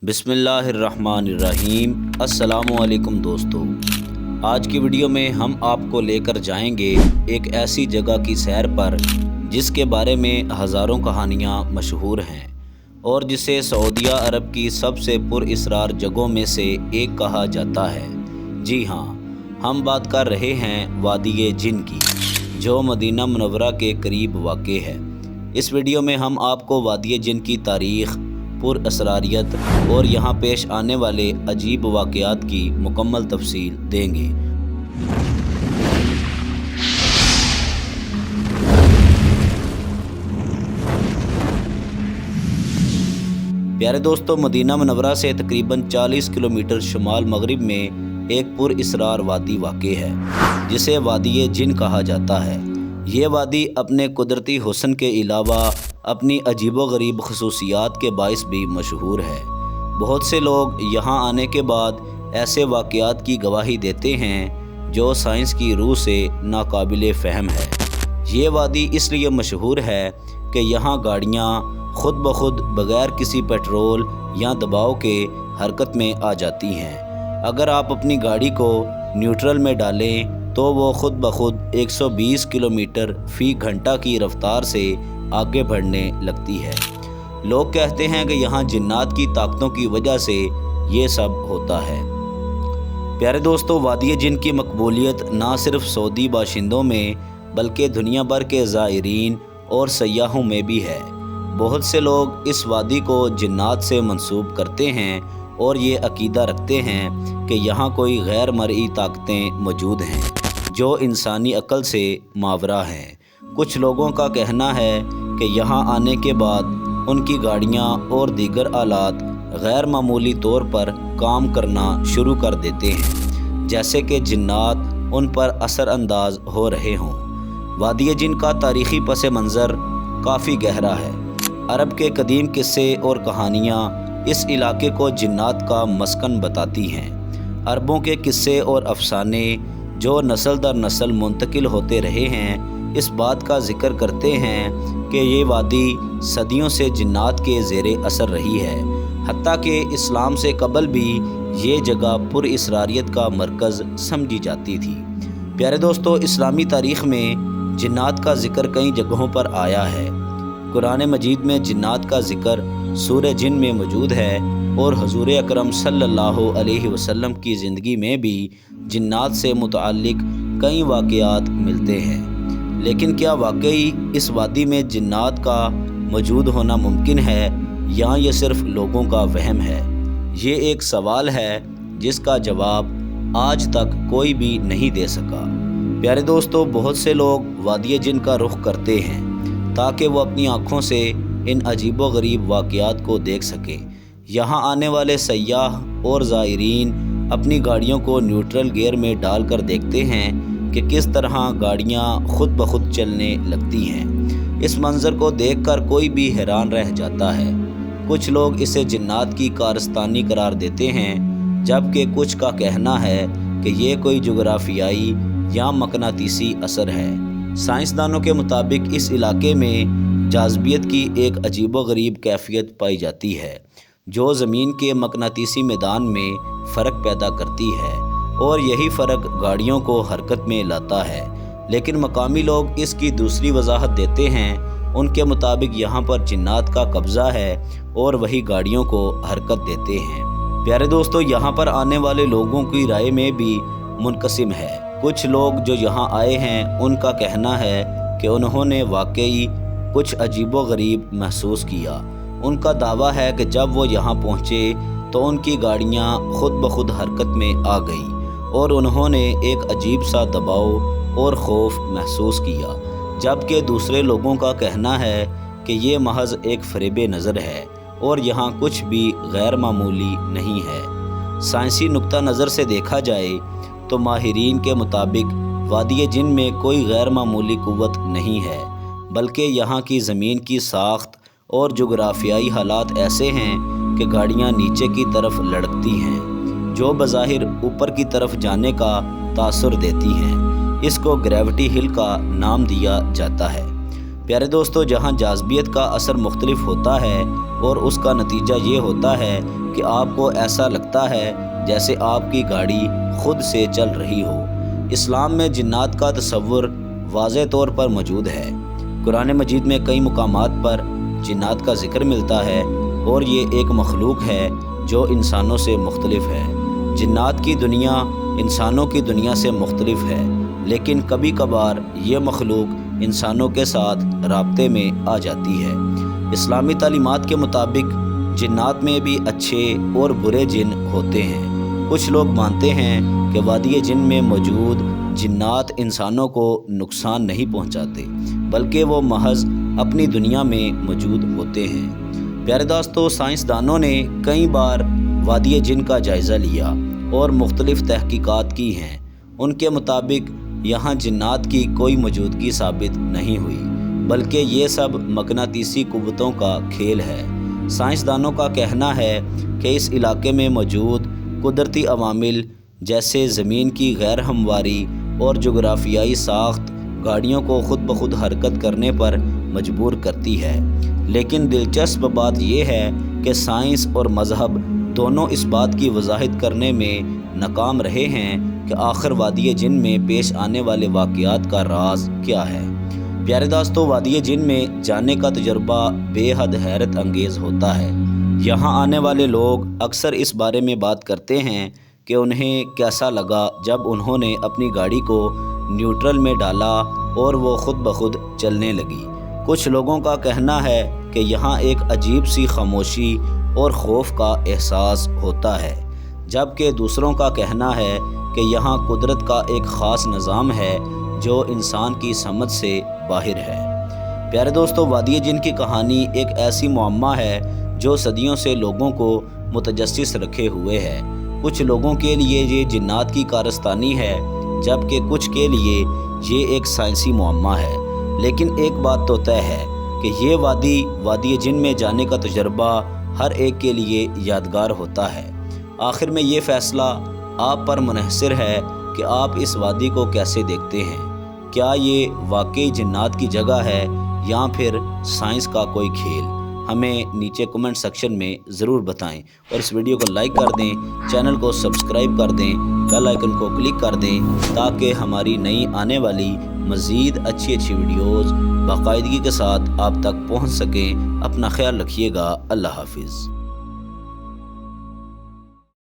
बिस्मिल्लाहिर्रहमानिर्रहीम। अस्सलामुअलैकुम दोस्तों, आज की वीडियो में हम आपको लेकर जाएंगे एक ऐसी जगह की सैर पर जिसके बारे में हज़ारों कहानियाँ मशहूर हैं और जिसे सऊदी अरब की सबसे पुरअसरार जगहों में से एक कहा जाता है। जी हाँ, हम बात कर रहे हैं वादी जिन की, जो मदीना मुनव्वरा के करीब वाक़ है। इस वीडियो में हम आपको वादी जिन की तारीख़, पुरअसरारियत और यहाँ पेश आने वाले अजीब वाक़यात की मुकम्मल तफसील देंगे। प्यारे दोस्तों, मदीना मुनव्वरा से तकरीबन 40 किलोमीटर शुमाल मगरिब में एक पुरअसरार वादी वाक़ है जिसे वादी जिन कहा जाता है। ये वादी अपने कुदरती हुस्न के अलावा अपनी अजीबोगरीब खसूसियात के बाइस भी मशहूर है। बहुत से लोग यहाँ आने के बाद ऐसे वाक़यात की गवाही देते हैं जो साइंस की रूह से नाकाबिले फ़हम है। ये वादी इसलिए मशहूर है कि यहाँ गाड़ियाँ खुद ब खुद बग़ैर किसी पेट्रोल या दबाव के हरकत में आ जाती हैं। अगर आप अपनी गाड़ी को न्यूट्रल में डालें तो वो खुद ब खुद 120 किलोमीटर फ़ी घंटा की रफ्तार से आगे बढ़ने लगती है। लोग कहते हैं कि यहाँ जिन्नात की ताकतों की वजह से ये सब होता है। प्यारे दोस्तों, वादी जिन की मकबूलियत ना सिर्फ सऊदी बाशिंदों में बल्कि दुनिया भर के ज़ायरीन और सयाहों में भी है। बहुत से लोग इस वादी को जिन्नात से मंसूब करते हैं और ये अकीदा रखते हैं कि यहाँ कोई गैर मरई ताकतें मौजूद हैं जो इंसानी अक्ल से मावरा हैं। कुछ लोगों का कहना है कि यहाँ आने के बाद उनकी गाड़ियाँ और दीगर आलात गैर मामूली तौर पर काम करना शुरू कर देते हैं, जैसे कि जिन्नात उन पर असर अंदाज हो रहे हों। वादी जिन का तारीख़ी पस मंज़र काफ़ी गहरा है। अरब के कदीम किस्से और कहानियाँ इस इलाके को जिन्नात का मस्कन बताती हैं। अरबों के किस्से और अफसाने जो नस्ल दर नस्ल मुंतकिल होते रहे हैं इस बात का ज़िक्र करते हैं कि ये वादी सदियों से जिन्नात के ज़ेरे असर रही है। हत्ता कि इस्लाम से कबल भी ये जगह पुरअसरारियत का मरकज़ समझी जाती थी। प्यारे दोस्तों, इस्लामी तारीख़ में जिन्नात का ज़िक्र कई जगहों पर आया है। कुरान मजीद में जिन्नात का ज़िक्र सूरह जिन में मौजूद है और हुज़ूर अकरम सल्लल्लाहु अलैहि वसल्लम की ज़िंदगी में भी जिन्नात से मुतअल्लिक़ कई वाक़यात मिलते हैं। लेकिन क्या वाकई इस वादी में जिन्नात का मौजूद होना मुमकिन है या ये सिर्फ़ लोगों का वहम है? ये एक सवाल है जिसका जवाब आज तक कोई भी नहीं दे सका। प्यारे दोस्तों, बहुत से लोग वादी जिन का रुख करते हैं ताकि वो अपनी आँखों से इन अजीबोगरीब वाक़यात को देख सकें। यहाँ आने वाले सयाह और ज़ायरीन अपनी गाड़ियों को न्यूट्रल गियर में डालकर देखते हैं कि किस तरह गाड़ियाँ खुद ब खुद चलने लगती हैं। इस मंज़र को देखकर कोई भी हैरान रह जाता है। कुछ लोग इसे जिन्नात की कारस्तानी करार देते हैं, जबकि कुछ का कहना है कि ये कोई जोग्राफियाई या मकनातीसी असर है। साइंसदानों के मुताबिक इस इलाके में जाज़बियत की एक अजीबोगरीब कैफियत पाई जाती है जो ज़मीन के मकनातीसी मैदान में फ़र्क पैदा करती है और यही फ़र्क गाड़ियों को हरकत में लाता है। लेकिन मकामी लोग इसकी दूसरी वजाहत देते हैं। उनके मुताबिक यहाँ पर जिन्नात का कब्ज़ा है और वही गाड़ियों को हरकत देते हैं। प्यारे दोस्तों, यहाँ पर आने वाले लोगों की राय में भी मुनक़सिम है। कुछ लोग जो यहाँ आए हैं उनका कहना है कि उन्होंने वाकई कुछ अजीबोगरीब महसूस किया। उनका दावा है कि जब वो यहाँ पहुँचे तो उनकी गाड़ियाँ खुद ब खुद हरकत में आ गई और उन्होंने एक अजीब सा दबाव और खौफ महसूस किया, जबकि दूसरे लोगों का कहना है कि ये महज एक फ़रेब नज़र है और यहाँ कुछ भी गैर मामूली नहीं है। साइंसी नुक्ता नज़र से देखा जाए तो माहिरीन के मुताबिक वादी जिन में कोई गैर मामूली कुव्वत नहीं है, बल्कि यहाँ की ज़मीन की साख्त और जोग्राफियाई हालात ऐसे हैं कि गाड़ियाँ नीचे की तरफ लढ़कती हैं जो बज़ाहिर ऊपर की तरफ जाने का तासुर देती हैं। इसको ग्रेविटी हिल का नाम दिया जाता है। پیارے دوستو، جہاں جاذبیت کا اثر مختلف ہوتا ہے اور اس کا نتیجہ یہ ہوتا ہے کہ آپ کو ایسا لگتا ہے جیسے آپ کی گاڑی خود سے چل رہی ہو۔ اسلام میں جنات کا تصور واضح طور پر موجود ہے۔ قرآن مجید میں کئی مقامات پر جنات کا ذکر ملتا ہے اور یہ ایک مخلوق ہے جو انسانوں سے مختلف ہے۔ جنات کی دنیا انسانوں کی دنیا سے مختلف ہے، لیکن کبھی کبھار یہ مخلوق انسانوں کے ساتھ رابطے میں آ جاتی ہے۔ اسلامی تعلیمات کے مطابق جنات میں بھی اچھے اور برے جن ہوتے ہیں۔ کچھ لوگ مانتے ہیں کہ وادی جن میں موجود جنات انسانوں کو نقصان نہیں پہنچاتے، بلکہ وہ محض اپنی دنیا میں موجود ہوتے ہیں۔ پیارے دوستو، سائنسدانوں نے کئی بار وادی جن کا جائزہ لیا اور مختلف تحقیقات کی ہیں۔ ان کے مطابق یہاں جنات کی کوئی موجودگی ثابت نہیں ہوئی، بلکہ یہ سب مقناطیسی قوتوں کا کھیل ہے۔ سائنسدانوں کا کہنا ہے کہ اس علاقے میں موجود قدرتی عوامل جیسے زمین کی غیر ہمواری اور جغرافیائی ساخت گاڑیوں کو خود بخود حرکت کرنے پر مجبور کرتی ہے۔ لیکن دلچسپ بات یہ ہے کہ سائنس اور مذہب دونوں اس بات کی وضاحت کرنے میں ناکام رہے ہیں کہ آخر وادی جن میں پیش آنے والے واقعات کا راز کیا ہے۔ پیارے دوستو، وادی جن میں جانے کا تجربہ بے حد حیرت انگیز ہوتا ہے۔ یہاں آنے والے لوگ اکثر اس بارے میں بات کرتے ہیں کہ انہیں کیسا لگا جب انہوں نے اپنی گاڑی کو نیوٹرل میں ڈالا اور وہ خود بخود چلنے لگی۔ کچھ لوگوں کا کہنا ہے کہ یہاں ایک عجیب سی خاموشی اور خوف کا احساس ہوتا ہے، جبکہ دوسروں کا کہنا ہے کہ یہاں قدرت کا ایک خاص نظام ہے جو انسان کی سمجھ سے باہر ہے۔ پیارے دوستو، وادی جن کی کہانی ایک ایسی معمہ ہے جو صدیوں سے لوگوں کو متجسس رکھے ہوئے ہے۔ کچھ لوگوں کے لیے یہ جنات کی کارستانی ہے، جبکہ کچھ کے لیے یہ ایک سائنسی معمہ ہے۔ لیکن ایک بات تو طے ہے کہ یہ وادی جن میں جانے کا تجربہ ہر ایک کے لیے یادگار ہوتا ہے۔ آخر میں یہ فیصلہ آپ پر منحصر ہے کہ آپ اس وادی کو کیسے دیکھتے ہیں۔ کیا یہ واقعی جنات کی جگہ ہے یا پھر سائنس کا کوئی کھیل؟ ہمیں نیچے کمنٹ سیکشن میں ضرور بتائیں، اور اس ویڈیو کو لائک کر دیں، چینل کو سبسکرائب کر دیں، بیل آئیکن کو کلک کر دیں تاکہ ہماری نئی آنے والی مزید اچھی ویڈیوز باقاعدگی کے ساتھ آپ تک پہنچ سکیں۔ اپنا خیال رکھیے گا۔ اللہ حافظ۔